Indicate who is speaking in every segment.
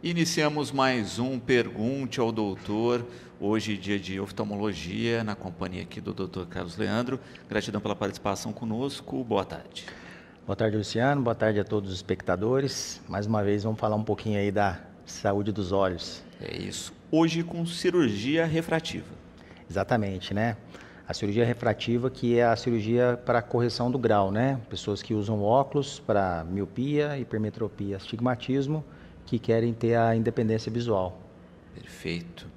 Speaker 1: Iniciamos mais um Pergunte ao Doutor, hoje dia de oftalmologia, na companhia aqui do Dr. Carlos Leandro. Gratidão pela participação conosco, boa tarde.
Speaker 2: Boa tarde, Luciano, boa tarde a todos os espectadores. Mais uma vez vamos falar um pouquinho aí da saúde dos olhos.
Speaker 1: É isso, hoje com cirurgia refrativa.
Speaker 2: Exatamente, né? A cirurgia refrativa, que é a cirurgia para correção do grau, né? Pessoas que usam óculos para miopia, hipermetropia, astigmatismo, que querem ter a independência visual.
Speaker 1: Perfeito.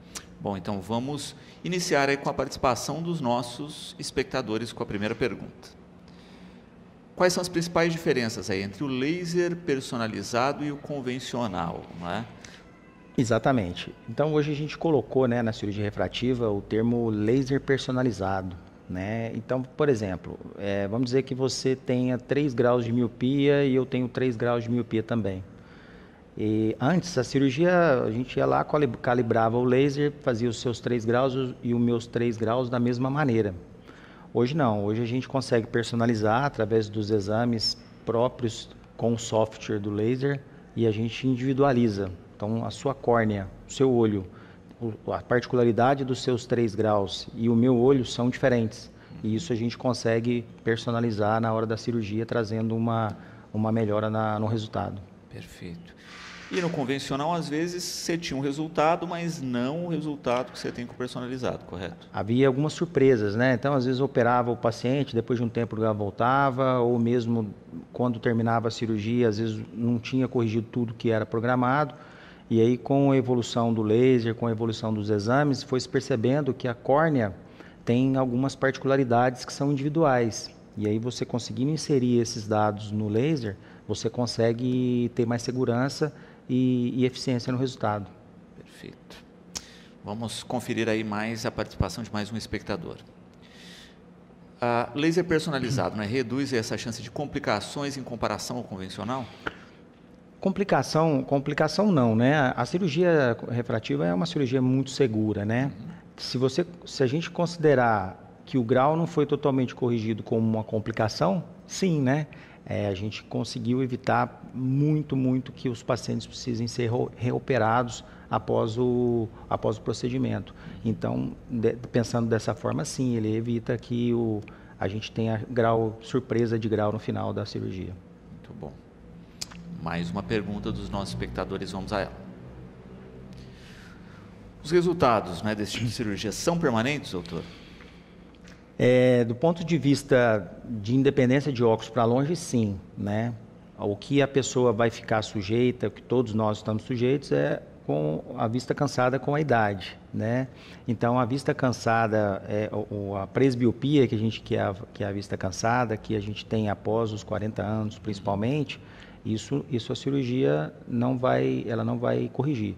Speaker 1: Bom, então vamos iniciar aí com a participação dos nossos espectadores com a primeira pergunta. Quais são as principais diferenças aí entre o laser personalizado e o convencional, não é?
Speaker 2: Exatamente. Então hoje a gente colocou, né, na cirurgia refrativa o termo laser personalizado, né? Então, por exemplo, vamos dizer que você tenha 3 graus de miopia e eu tenho 3 graus de miopia também. E antes, a cirurgia, a gente ia lá, calibrava o laser, fazia os seus 3 graus e os meus 3 graus da mesma maneira. Hoje não, hoje a gente consegue personalizar através dos exames próprios com o software do laser e a gente individualiza. Então, a sua córnea, o seu olho, a particularidade dos seus 3 graus e o meu olho são diferentes. E isso a gente consegue personalizar na hora da cirurgia, trazendo uma melhora no resultado.
Speaker 1: Perfeito. E no convencional, às vezes, você tinha um resultado, mas não o resultado que você tem com o personalizado, correto?
Speaker 2: Havia algumas surpresas, né? Então, às vezes, operava o paciente, depois de um tempo já voltava, ou mesmo quando terminava a cirurgia, às vezes não tinha corrigido tudo que era programado. E aí, com a evolução do laser, com a evolução dos exames, foi se percebendo que a córnea tem algumas particularidades que são individuais. E aí, você conseguindo inserir esses dados no laser, você consegue ter mais segurança e eficiência no resultado.
Speaker 1: Perfeito. Vamos conferir aí mais a participação de mais um espectador. Laser personalizado, né, reduz essa chance de complicações em comparação ao convencional?
Speaker 2: Complicação não, né? A cirurgia refrativa é uma cirurgia muito segura, né? Se a gente considerar que o grau não foi totalmente corrigido como uma complicação, sim, né? A gente conseguiu evitar muito que os pacientes precisem ser reoperados após o procedimento. Então, pensando dessa forma, sim, ele evita que a gente tenha surpresa de grau no final da cirurgia.
Speaker 1: Muito bom. Mais uma pergunta dos nossos espectadores, vamos a ela. Os resultados, né, desse tipo de cirurgia são permanentes, doutor?
Speaker 2: Do ponto de vista de independência de óculos para longe, sim, né? O que a pessoa vai ficar sujeita, o que todos nós estamos sujeitos, é com a vista cansada com a idade, né? Então, a vista cansada, a presbiopia que é a vista cansada, que a gente tem após os 40 anos, principalmente, isso a cirurgia não vai corrigir.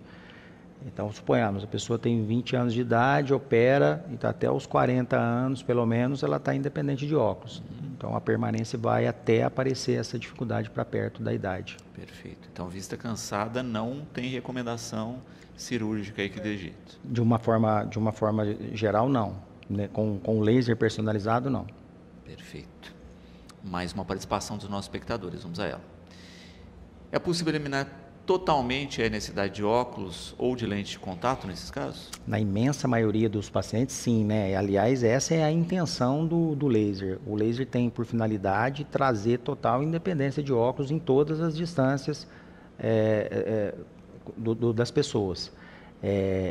Speaker 2: Então, suponhamos, a pessoa tem 20 anos de idade, opera, e tá até os 40 anos, pelo menos, ela está independente de óculos. Então, a permanência vai até aparecer essa dificuldade para perto da idade.
Speaker 1: Perfeito. Então, vista cansada não tem recomendação cirúrgica aí que dê jeito?
Speaker 2: De uma forma geral, não. Né? Com laser personalizado, não.
Speaker 1: Perfeito. Mais uma participação dos nossos espectadores, vamos a ela. É possível eliminar totalmente a necessidade de óculos ou de lente de contato nesses casos?
Speaker 2: Na imensa maioria dos pacientes, sim, né? Aliás, essa é a intenção do laser. O laser tem por finalidade trazer total independência de óculos em todas as distâncias das pessoas.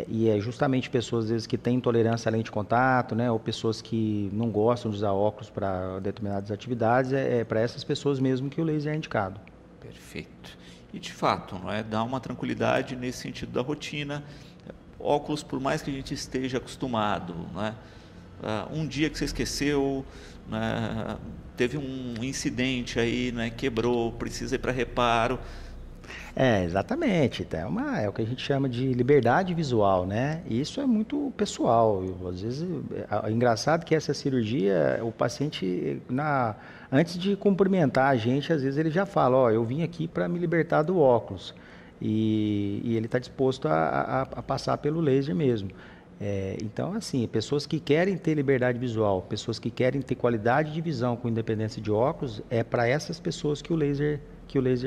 Speaker 2: E é justamente pessoas, às vezes, que têm intolerância à lente de contato, né? Ou pessoas que não gostam de usar óculos para determinadas atividades, para essas pessoas mesmo que o laser é indicado.
Speaker 1: Perfeito. E de fato, não é? Dá uma tranquilidade nesse sentido da rotina. Óculos, por mais que a gente esteja acostumado, não é? Um dia que você esqueceu, né? Teve um incidente aí, né? Quebrou, precisa ir para reparo.
Speaker 2: Exatamente. É o que a gente chama de liberdade visual, né? E isso é muito pessoal. Às vezes, é engraçado que essa cirurgia, o paciente, antes de cumprimentar a gente, às vezes ele já fala, ó, eu vim aqui para me libertar do óculos. E ele está disposto a passar pelo laser mesmo. Então, assim, pessoas que querem ter liberdade visual, pessoas que querem ter qualidade de visão com independência de óculos, é para essas pessoas que o laser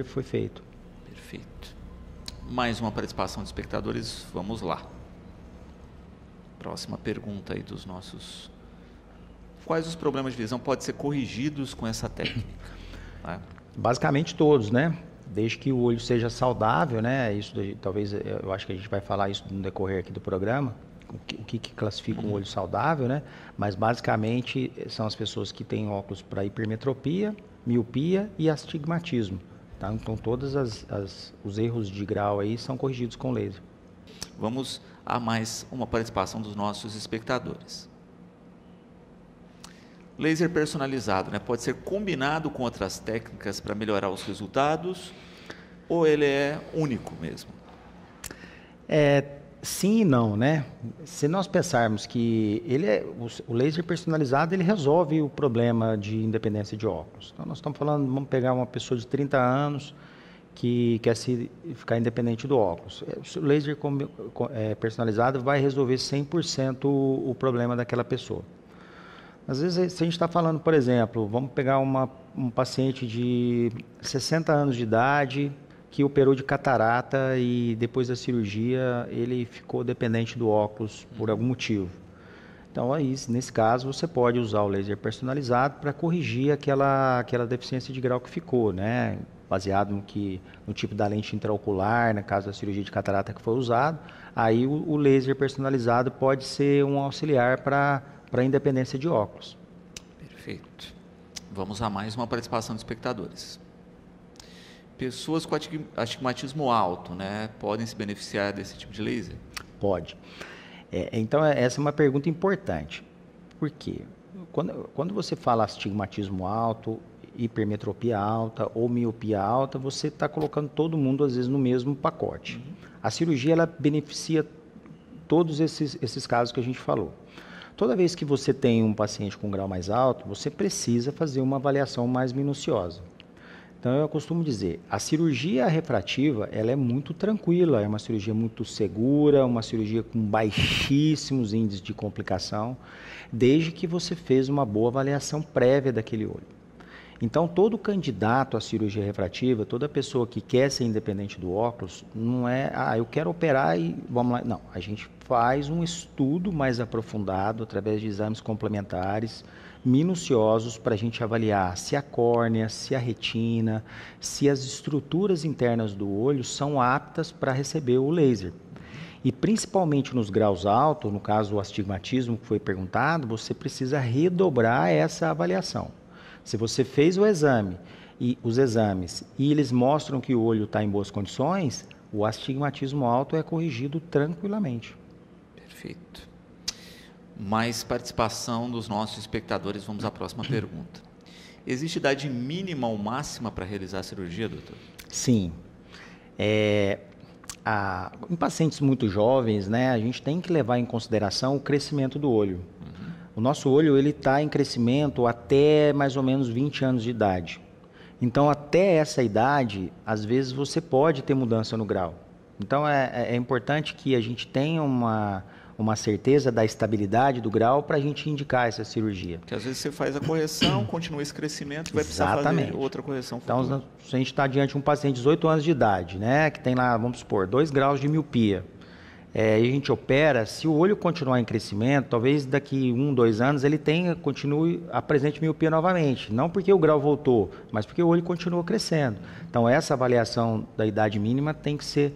Speaker 2: foi feito.
Speaker 1: Perfeito. Mais uma participação de espectadores, vamos lá. Próxima pergunta aí dos nossos... Quais os problemas de visão podem ser corrigidos com essa técnica?
Speaker 2: Basicamente todos, né? Desde que o olho seja saudável, né? Isso talvez, eu acho que a gente vai falar isso no decorrer aqui do programa, o que classifica um olho saudável, né? Mas basicamente são as pessoas que têm óculos para hipermetropia, miopia e astigmatismo. Tá? Então todos os erros de grau aí são corrigidos com laser.
Speaker 1: Vamos a mais uma participação dos nossos espectadores. Laser personalizado, né? Pode ser combinado com outras técnicas para melhorar os resultados ou ele é único mesmo?
Speaker 2: Sim e não, né? Se nós pensarmos que o laser personalizado, ele resolve o problema de independência de óculos. Então nós estamos falando, vamos pegar uma pessoa de 30 anos que quer ficar independente do óculos. O laser personalizado vai resolver 100% o problema daquela pessoa. Às vezes, se a gente está falando, por exemplo, vamos pegar um paciente de 60 anos de idade que operou de catarata e depois da cirurgia ele ficou dependente do óculos por algum motivo. Então, aí, nesse caso, você pode usar o laser personalizado para corrigir aquela deficiência de grau que ficou, né? Baseado no tipo da lente intraocular, no caso da cirurgia de catarata que foi usado. Aí o laser personalizado pode ser um auxiliar para a independência de óculos.
Speaker 1: Perfeito. Vamos a mais uma participação de espectadores. Pessoas com astigmatismo alto, né, podem se beneficiar desse tipo de laser?
Speaker 2: Pode. Então, essa é uma pergunta importante. Por quê? Quando você fala astigmatismo alto, hipermetropia alta ou miopia alta, você está colocando todo mundo, às vezes, no mesmo pacote. A cirurgia, ela beneficia todos esses casos que a gente falou. Toda vez que você tem um paciente com grau mais alto, você precisa fazer uma avaliação mais minuciosa. Então, eu costumo dizer, a cirurgia refrativa, ela é muito tranquila, é uma cirurgia muito segura, uma cirurgia com baixíssimos índices de complicação, desde que você fez uma boa avaliação prévia daquele olho. Então, todo candidato à cirurgia refrativa, toda pessoa que quer ser independente do óculos, não é, eu quero operar e vamos lá. Não, a gente faz um estudo mais aprofundado, através de exames complementares, minuciosos, para a gente avaliar se a córnea, se a retina, se as estruturas internas do olho são aptas para receber o laser. E principalmente nos graus altos, no caso o astigmatismo que foi perguntado, você precisa redobrar essa avaliação. Se você fez o exame e os exames e eles mostram que o olho está em boas condições, o astigmatismo alto é corrigido tranquilamente.
Speaker 1: Perfeito. Mais participação dos nossos espectadores. Vamos à próxima pergunta. Existe idade mínima ou máxima para realizar a cirurgia, doutor?
Speaker 2: Sim. Em pacientes muito jovens, né, a gente tem que levar em consideração o crescimento do olho. O nosso olho está em crescimento até mais ou menos 20 anos de idade. Então, até essa idade, às vezes você pode ter mudança no grau. Então, é importante que a gente tenha uma certeza da estabilidade do grau para a gente indicar essa cirurgia.
Speaker 1: Porque às vezes você faz a correção, continua esse crescimento e vai precisar fazer outra correção futura.
Speaker 2: Então, se a gente está diante de um paciente de 18 anos de idade, né, que tem lá, vamos supor, 2 graus de miopia, e a gente opera, se o olho continuar em crescimento, talvez daqui 1, 2 anos ele continue a presente miopia novamente. Não porque o grau voltou, mas porque o olho continua crescendo. Então, essa avaliação da idade mínima tem que ser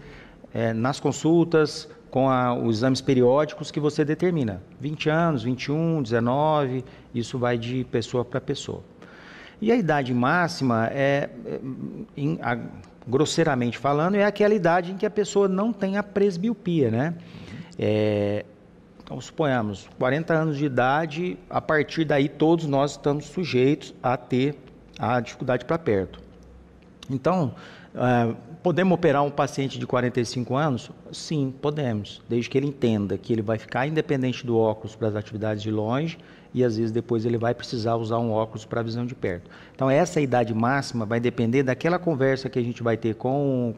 Speaker 2: nas consultas, com os exames periódicos que você determina. 20 anos, 21, 19, isso vai de pessoa para pessoa. E a idade máxima, grosseiramente falando, é aquela idade em que a pessoa não tem a presbiopia, né? Então, suponhamos, 40 anos de idade, a partir daí todos nós estamos sujeitos a ter a dificuldade para perto. Então, podemos operar um paciente de 45 anos? Sim, podemos, desde que ele entenda que ele vai ficar independente do óculos para as atividades de longe e às vezes depois ele vai precisar usar um óculos para a visão de perto. Então, essa idade máxima vai depender daquela conversa que a gente vai ter com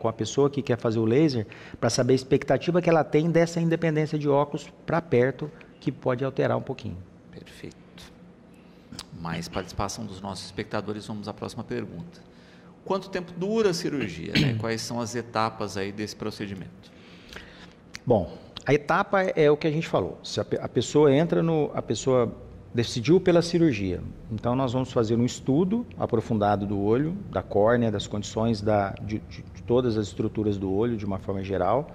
Speaker 2: a pessoa que quer fazer o laser, para saber a expectativa que ela tem dessa independência de óculos para perto, que pode alterar um pouquinho.
Speaker 1: Perfeito. Mais participação dos nossos espectadores, vamos à próxima pergunta. quanto tempo dura a cirurgia, né? Quais são as etapas aí desse procedimento?
Speaker 2: Bom, a etapa é o que a gente falou. Se a pessoa a pessoa decidiu pela cirurgia, então nós vamos fazer um estudo aprofundado do olho, da córnea, das condições de todas as estruturas do olho de uma forma geral.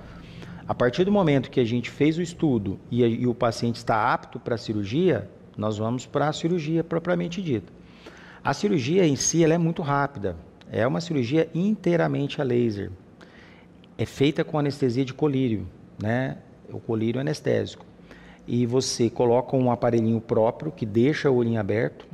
Speaker 2: A partir do momento que a gente fez o estudo e o paciente está apto para a cirurgia, nós vamos para a cirurgia propriamente dita. A cirurgia em si ela é muito rápida, é uma cirurgia inteiramente a laser. É feita com anestesia de colírio, né? O colírio anestésico. E você coloca um aparelhinho próprio que deixa o olhinho aberto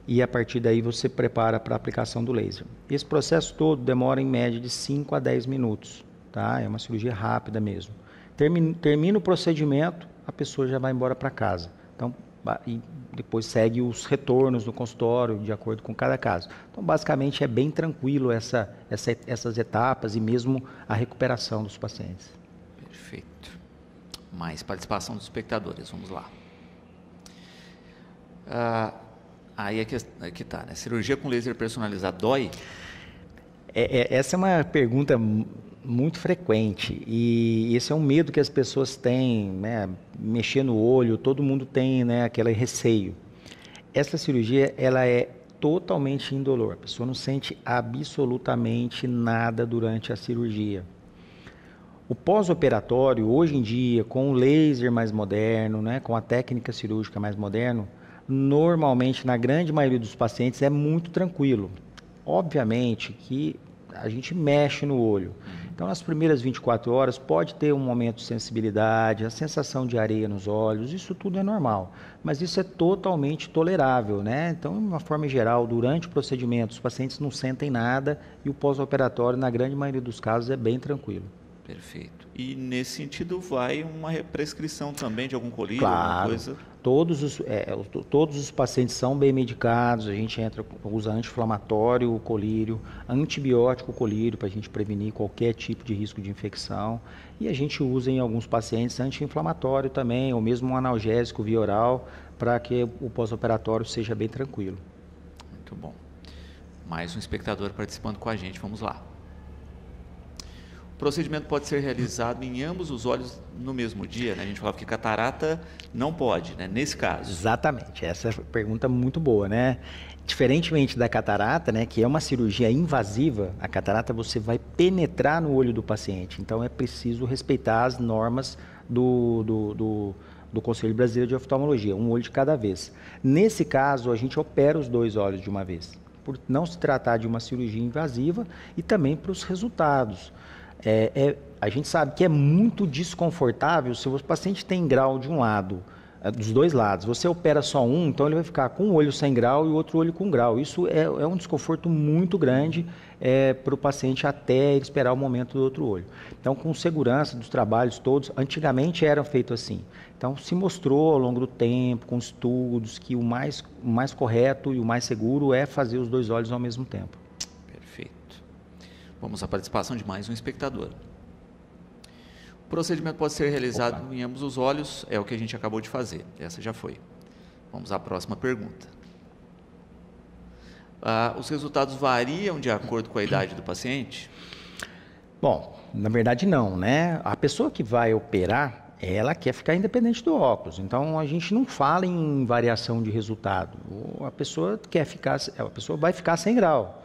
Speaker 2: e a partir daí você prepara para a aplicação do laser. Esse processo todo demora em média de 5 a 10 minutos, tá? É uma cirurgia rápida mesmo. Termina o procedimento, a pessoa já vai embora para casa. Então, e depois segue os retornos no consultório, de acordo com cada caso. Então, basicamente, é bem tranquilo essas etapas e mesmo a recuperação dos pacientes.
Speaker 1: Perfeito. Mais participação dos espectadores, vamos lá. Aí é que tá, né? Cirurgia com laser personalizado dói?
Speaker 2: Essa é uma pergunta muito frequente e esse é um medo que as pessoas têm, né? Mexer no olho, todo mundo tem, né, aquele receio. Essa cirurgia, ela é totalmente indolor, a pessoa não sente absolutamente nada durante a cirurgia. O pós-operatório, hoje em dia, com o laser mais moderno, né, com a técnica cirúrgica mais moderna, normalmente, na grande maioria dos pacientes, é muito tranquilo. Obviamente que a gente mexe no olho. Então, nas primeiras 24 horas, pode ter um momento de sensibilidade, a sensação de areia nos olhos, isso tudo é normal. Mas isso é totalmente tolerável, né? Então, de uma forma geral, durante o procedimento, os pacientes não sentem nada e o pós-operatório, na grande maioria dos casos, é bem tranquilo.
Speaker 1: Perfeito. E nesse sentido vai uma prescrição também de algum colírio,
Speaker 2: claro,
Speaker 1: alguma coisa?
Speaker 2: Todos os pacientes são bem medicados, a gente usa anti-inflamatório, o colírio, antibiótico, o colírio, para a gente prevenir qualquer tipo de risco de infecção. E a gente usa em alguns pacientes anti-inflamatório também, ou mesmo um analgésico via oral, para que o pós-operatório seja bem tranquilo.
Speaker 1: Muito bom. Mais um espectador participando com a gente, vamos lá. O procedimento pode ser realizado em ambos os olhos no mesmo dia, né? A gente falava que catarata não pode, né? Nesse caso.
Speaker 2: Exatamente, essa é uma pergunta muito boa, né? Diferentemente da catarata, né, que é uma cirurgia invasiva, a catarata você vai penetrar no olho do paciente, então é preciso respeitar as normas do Conselho Brasileiro de Oftalmologia, um olho de cada vez. Nesse caso, a gente opera os dois olhos de uma vez, por não se tratar de uma cirurgia invasiva e também para os resultados. A gente sabe que é muito desconfortável se o paciente tem grau de um lado, dos dois lados. Você opera só um, então ele vai ficar com um olho sem grau e o outro olho com grau. Isso é um desconforto muito grande para o paciente até ele esperar o momento do outro olho. Então, com segurança dos trabalhos todos, antigamente eram feitos assim. Então, se mostrou ao longo do tempo, com estudos, que o mais correto e o mais seguro é fazer os dois olhos ao mesmo tempo.
Speaker 1: Vamos à participação de mais um espectador. O procedimento pode ser realizado em ambos os olhos, é o que a gente acabou de fazer. Essa já foi. Vamos à próxima pergunta. Os resultados variam de acordo com a idade do paciente?
Speaker 2: Bom, na verdade não, né? A pessoa que vai operar, ela quer ficar independente do óculos. Então, a gente não fala em variação de resultado. A pessoa vai ficar sem grau.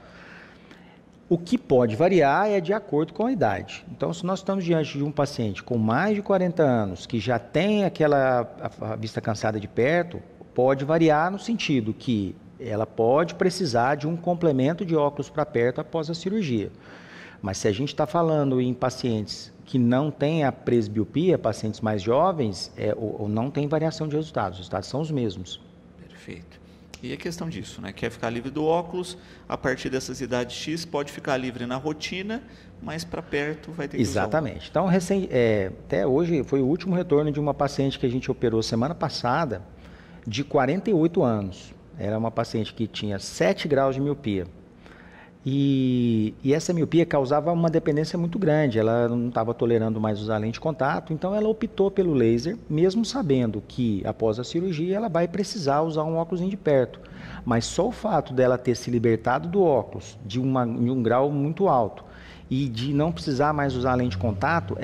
Speaker 2: O que pode variar é de acordo com a idade. Então, se nós estamos diante de um paciente com mais de 40 anos, que já tem a vista cansada de perto, pode variar no sentido que ela pode precisar de um complemento de óculos para perto após a cirurgia. Mas se a gente está falando em pacientes que não têm a presbiopia, pacientes mais jovens, ou não tem variação de resultados, os resultados são os mesmos.
Speaker 1: Perfeito. E a questão disso, né? Quer ficar livre do óculos, a partir dessas idades X pode ficar livre na rotina, mas para perto vai ter que usar.
Speaker 2: Exatamente. Então, até hoje foi o último retorno de uma paciente que a gente operou semana passada, de 48 anos. Era uma paciente que tinha 7 graus de miopia. E essa miopia causava uma dependência muito grande, ela não estava tolerando mais usar lente de contato, então ela optou pelo laser, mesmo sabendo que após a cirurgia ela vai precisar usar um óculos de perto. Mas só o fato dela ter se libertado do óculos de um grau muito alto e de não precisar mais usar a lente de contato,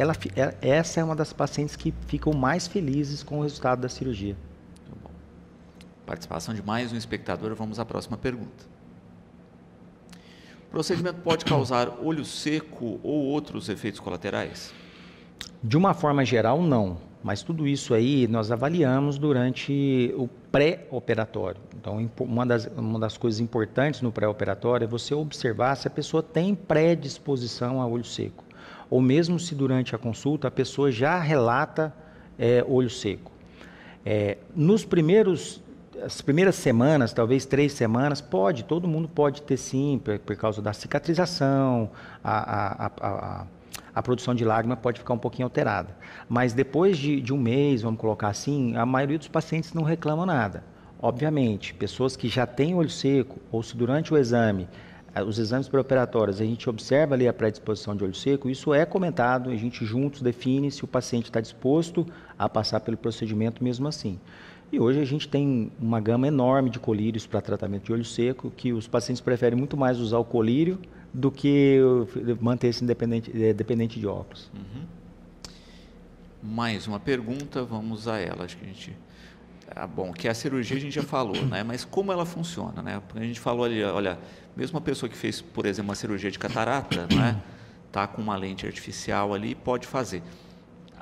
Speaker 2: essa é uma das pacientes que ficam mais felizes com o resultado da cirurgia.
Speaker 1: Muito bom. Participação de mais um espectador, vamos à próxima pergunta. O procedimento pode causar olho seco ou outros efeitos colaterais?
Speaker 2: De uma forma geral, não. Mas tudo isso aí nós avaliamos durante o pré-operatório. Então, uma das coisas importantes no pré-operatório é você observar se a pessoa tem predisposição a olho seco. Ou mesmo se durante a consulta a pessoa já relata olho seco. As primeiras semanas, talvez 3 semanas, todo mundo pode ter sim, por causa da cicatrização, a produção de lágrima pode ficar um pouquinho alterada. Mas depois de um mês, vamos colocar assim, a maioria dos pacientes não reclamam nada. Obviamente, pessoas que já têm olho seco, ou se durante o exame, os exames pré-operatórios, a gente observa ali a predisposição de olho seco, isso é comentado, a gente juntos define se o paciente está disposto a passar pelo procedimento mesmo assim. E hoje a gente tem uma gama enorme de colírios para tratamento de olho seco, que os pacientes preferem muito mais usar o colírio do que manter-se dependente de óculos.
Speaker 1: Uhum. Mais uma pergunta, vamos a ela. Acho que a gente... bom, que a cirurgia a gente já falou, né? Mas como ela funciona, né? A gente falou ali, olha, mesmo uma pessoa que fez, por exemplo, uma cirurgia de catarata, né? Tá com uma lente artificial ali, pode fazer.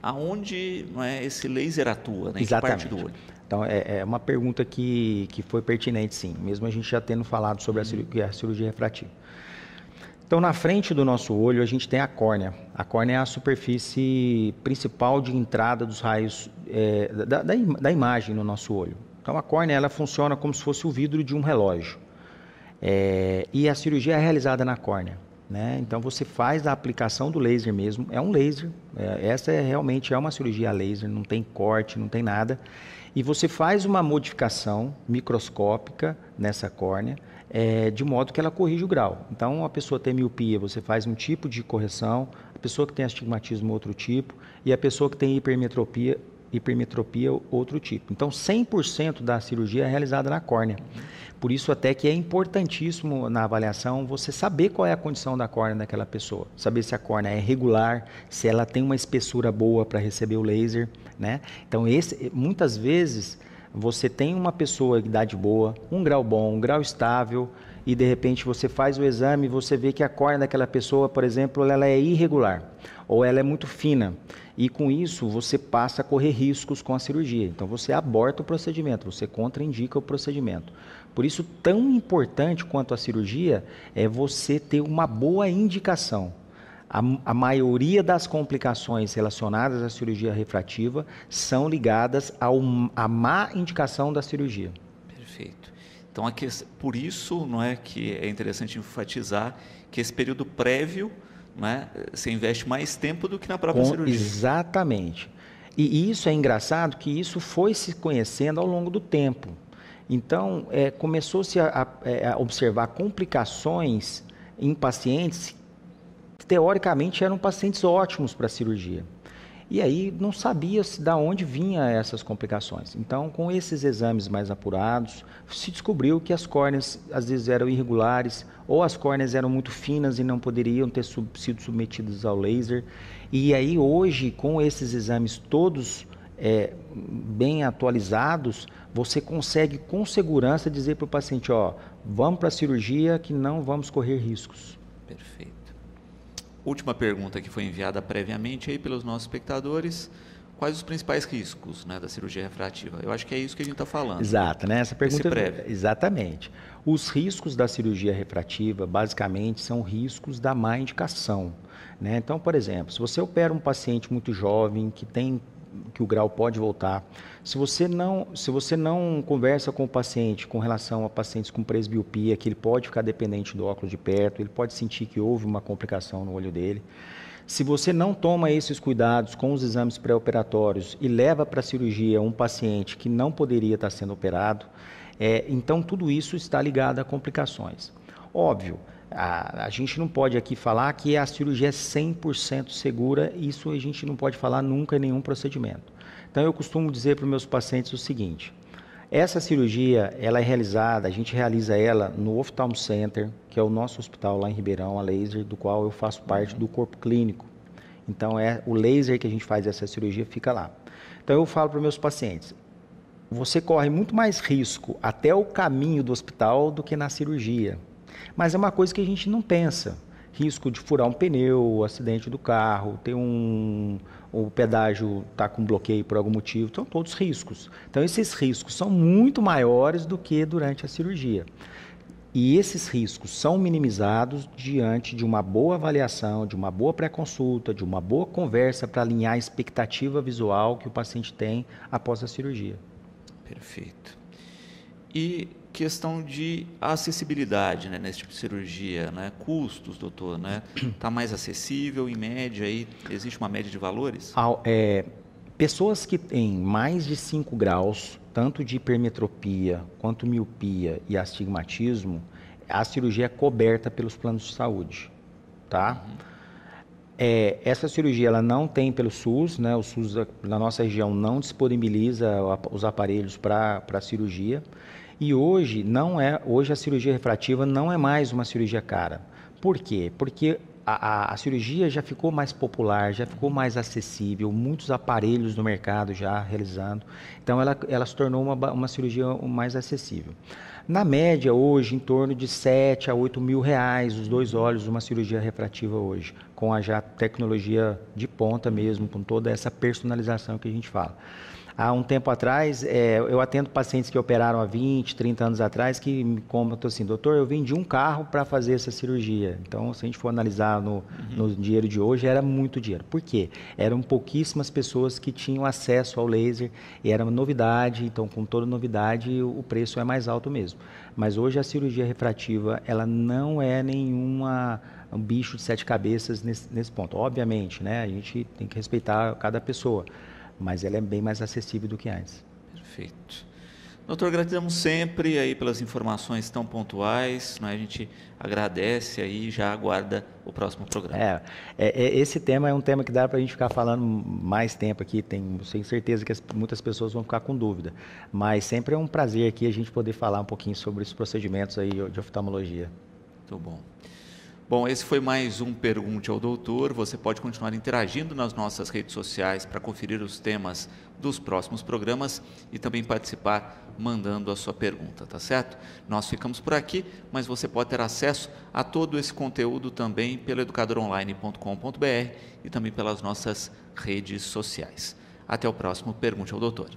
Speaker 1: Aonde, não é, esse laser atua, né? Em que parte do olho?
Speaker 2: Então, é uma pergunta que foi pertinente, sim, mesmo a gente já tendo falado sobre a cirurgia refrativa. Então, na frente do nosso olho, a gente tem a córnea. A córnea é a superfície principal de entrada dos raios da imagem no nosso olho. Então, a córnea ela funciona como se fosse o vidro de um relógio. E a cirurgia é realizada na córnea, né? Então, você faz a aplicação do laser mesmo. É um laser. Essa realmente é uma cirurgia a laser, não tem corte, não tem nada. E você faz uma modificação microscópica nessa córnea, de modo que ela corrige o grau. Então, a pessoa tem miopia, você faz um tipo de correção, a pessoa que tem astigmatismo, outro tipo, e a pessoa que tem hipermetropia, outro tipo. Então, 100% da cirurgia é realizada na córnea. Por isso, até que é importantíssimo na avaliação você saber qual é a condição da córnea daquela pessoa. Saber se a córnea é regular, se ela tem uma espessura boa para receber o laser, né? Então, muitas vezes, você tem uma pessoa de idade boa, um grau bom, um grau estável, e de repente você faz o exame e você vê que a córnea daquela pessoa, por exemplo, ela é irregular, ou ela é muito fina. E com isso, você passa a correr riscos com a cirurgia. Então, você aborta o procedimento, você contraindica o procedimento. Por isso, tão importante quanto a cirurgia é você ter uma boa indicação. A maioria das complicações relacionadas à cirurgia refrativa são ligadas à má indicação da cirurgia.
Speaker 1: Perfeito. Então, por isso não é que é interessante enfatizar que esse período prévio, não é, você investe mais tempo do que na própria cirurgia.
Speaker 2: Exatamente. E isso é engraçado que isso foi se conhecendo ao longo do tempo. Então, começou-se a observar complicações em pacientes que, teoricamente, eram pacientes ótimos para a cirurgia. E aí não sabia-se de onde vinham essas complicações. Então, com esses exames mais apurados, se descobriu que as córneas às vezes eram irregulares, ou as córneas eram muito finas e não poderiam ter sido submetidas ao laser. E aí hoje, com esses exames todos bem atualizados, você consegue com segurança dizer para o paciente, vamos para a cirurgia que não vamos correr riscos.
Speaker 1: Perfeito. Última pergunta que foi enviada previamente aí pelos nossos espectadores. Quais os principais riscos, né, da cirurgia refrativa? Eu acho que é isso que a gente está falando.
Speaker 2: Exato, né? Essa pergunta exatamente. Os riscos da cirurgia refrativa, basicamente, são riscos da má indicação, né? Então, por exemplo, se você opera um paciente muito jovem que o grau pode voltar, se você não conversa com o paciente com relação a pacientes com presbiopia, que ele pode ficar dependente do óculos de perto, ele pode sentir que houve uma complicação no olho dele. Se você não toma esses cuidados com os exames pré-operatórios e leva para a cirurgia um paciente que não poderia estar sendo operado, então tudo isso está ligado a complicações. Óbvio, a gente não pode aqui falar que a cirurgia é 100% segura, isso a gente não pode falar nunca em nenhum procedimento. Então eu costumo dizer para os meus pacientes o seguinte, Essa cirurgia, ela é realizada, a gente realiza ela no Oftalmo Center, que é o nosso hospital lá em Ribeirão, a laser, do qual eu faço parte do corpo clínico. Então, o laser que a gente faz essa cirurgia fica lá. Então, eu falo para os meus pacientes, você corre muito mais risco até o caminho do hospital do que na cirurgia. Mas é uma coisa que a gente não pensa. Risco de furar um pneu, acidente do carro, o pedágio está com bloqueio por algum motivo, são todos riscos. Então, esses riscos são muito maiores do que durante a cirurgia. E esses riscos são minimizados diante de uma boa avaliação, de uma boa pré-consulta, de uma boa conversa para alinhar a expectativa visual que o paciente tem após a cirurgia.
Speaker 1: Perfeito. E questão de acessibilidade, né, nesse tipo de cirurgia, né? Custos, doutor, né? Está mais acessível, em média, aí, existe uma média de valores?
Speaker 2: Pessoas que têm mais de 5 graus, tanto de hipermetropia, quanto miopia e astigmatismo, a cirurgia é coberta pelos planos de saúde, tá? Essa cirurgia ela não tem pelo SUS, né? O SUS na nossa região não disponibiliza os aparelhos para cirurgia. E hoje a cirurgia refrativa não é mais uma cirurgia cara. Por quê? Porque a cirurgia já ficou mais popular, já ficou mais acessível, muitos aparelhos no mercado já realizando. Então ela se tornou uma cirurgia mais acessível. Na média, hoje, em torno de 7 a 8 mil reais, os 2 olhos, uma cirurgia refrativa hoje, com a já tecnologia de ponta mesmo, com toda essa personalização que a gente fala. Há um tempo atrás, eu atendo pacientes que operaram há 20, 30 anos atrás, que me comentam assim, doutor, eu vendi um carro para fazer essa cirurgia. Então, se a gente for analisar no dinheiro de hoje, era muito dinheiro. Por quê? Eram pouquíssimas pessoas que tinham acesso ao laser, e era uma novidade, então com toda novidade o preço é mais alto mesmo. Mas hoje a cirurgia refrativa, ela não é um bicho de 7 cabeças nesse ponto. Obviamente, né? A gente tem que respeitar cada pessoa, mas ela é bem mais acessível do que antes.
Speaker 1: Perfeito. Doutor, agradecemos sempre aí pelas informações tão pontuais, né? A gente agradece aí e já aguarda o próximo programa.
Speaker 2: Esse tema é um tema que dá para a gente ficar falando mais tempo aqui, tenho certeza que muitas pessoas vão ficar com dúvida, mas sempre é um prazer aqui a gente poder falar um pouquinho sobre os procedimentos aí de oftalmologia.
Speaker 1: Muito bom. Bom, esse foi mais um Pergunte ao Doutor. Você pode continuar interagindo nas nossas redes sociais para conferir os temas dos próximos programas e também participar mandando a sua pergunta, tá certo? Nós ficamos por aqui, mas você pode ter acesso a todo esse conteúdo também pelo educadoronline.com.br e também pelas nossas redes sociais. Até o próximo Pergunte ao Doutor.